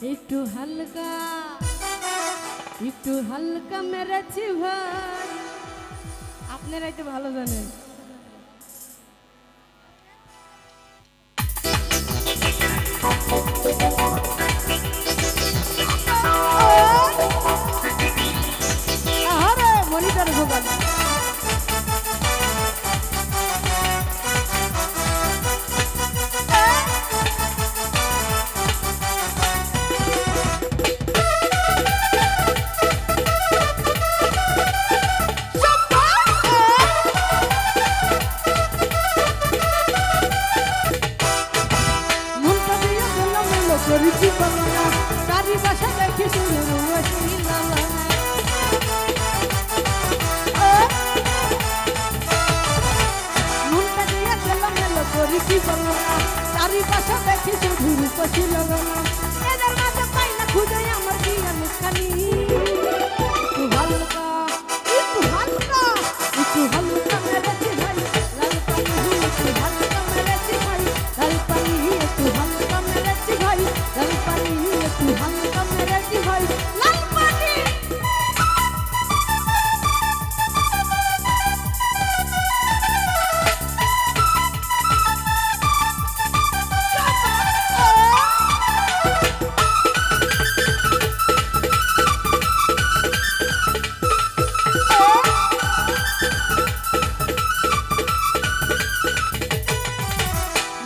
একটু হালকা মেরেছি ভাই, আপনারাই তো ভালো জানেন। আরে মনিটর ভোগান করেছি বলনা চারি পাশে দেখি শুরু মনটা দিয়ে গেলাম মেলো করেছি বলনা চারি পাশে দেখি শুরু কষি লগনা এদের মাঝে পাই না খুঁজে আমার বিয়ে মুখানি একটু হালকা মেরেছি ভাই লাল পানি একটু হালকা মেরেছি ভাই লাল পানি একটু হালকা মেরেছি ভাই লাল পানি একটু হালকা মেরেছি ভাই লাল পানি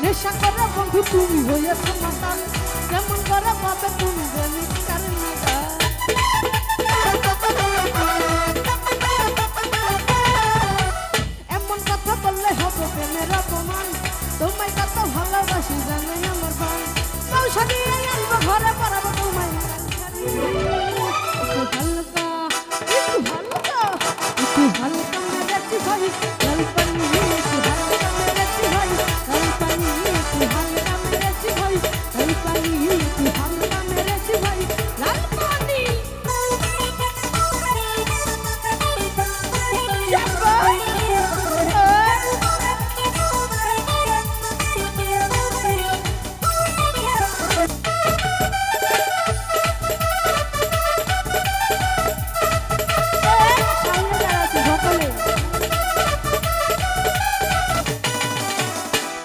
নেশা করে বন্ধু তুমি হয়েছ মাতাল কেমন করে পাবে তুমি জানি কারণ এমন কথা বললে হবে প্রেমের অপমান তোমায় কত ভালোবাসি জানাই আমার ভাই পয়সা দিয়ে আনবো ঘরে পড়াবো তোমায় একটু হালকা মেরেছি ভাই লাল পানি একটু হালকা মেরেছি ভাই লাল পানি একটু হালকা মেরেছি ভাই লাল পানি একটু হালকা মেরেছি ভাই লাল পানি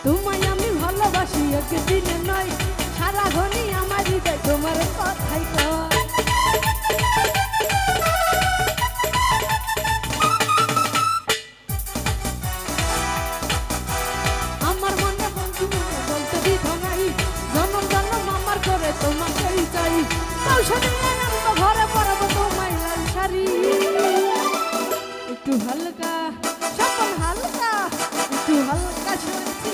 তোমায় আমি ভালোবাসি একদিনে নয় সারা ঘনি আমার হৃদয় তোমার কথাই কয় আমার মনে বন্ধু বলতে দিত নাই জনম জনম আমার করে তোমাকেই চাই পয়সা দিয়ে আনবো ঘরে পড়াবো তোমায় লাল শাড়ি একটু হালকা সকল হালকা একটু হালকা সরেছি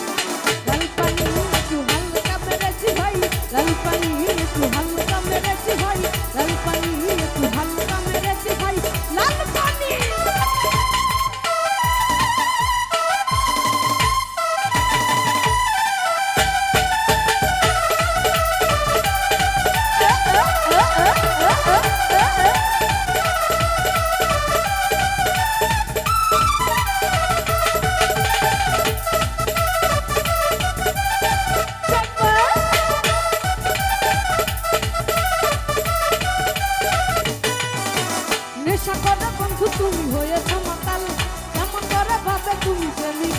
লাল পানি একটু হালকা মেরেছি ভাই লাল পানি একটু হালকা মেরেছি ভাই লাল পানি একটু হালকা মেরেছি ভাই লাল পানি নেশা করে বন্ধু তুমি হয়েছ মাতাল কেমন করে ভাবে তুমি প্রেমিক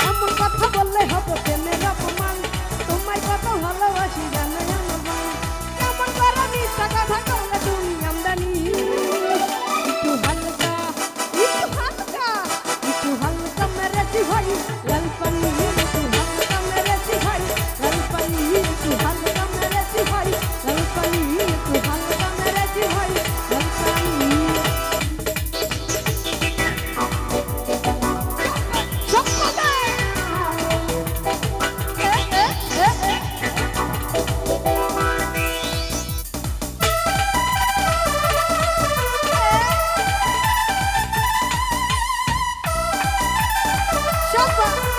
এমন কথা বললে হবে প্রেমের অপমান তোমায় কত ভালোবাসি জানাই আমার ভাই কেমন করে মিথ্যা কথা করলে তুমি আমদানি একটু হালকা মেরেছি ভাই লাল পানি একটু হালকা মেরেছি ভাই লাল পানি একটু হালকা মেরেছি ভাই লাল পানি একটু হালকা মেরেছি ভাই লাল পানি Shut up!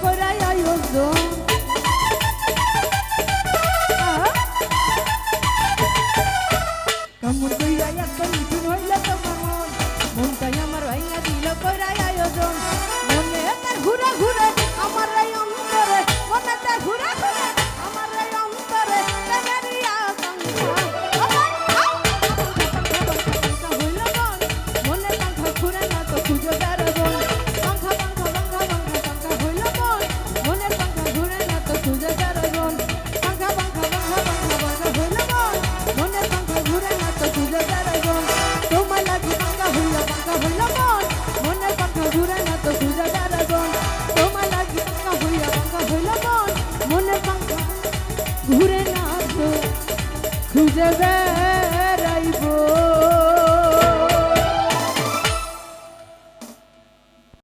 কইরা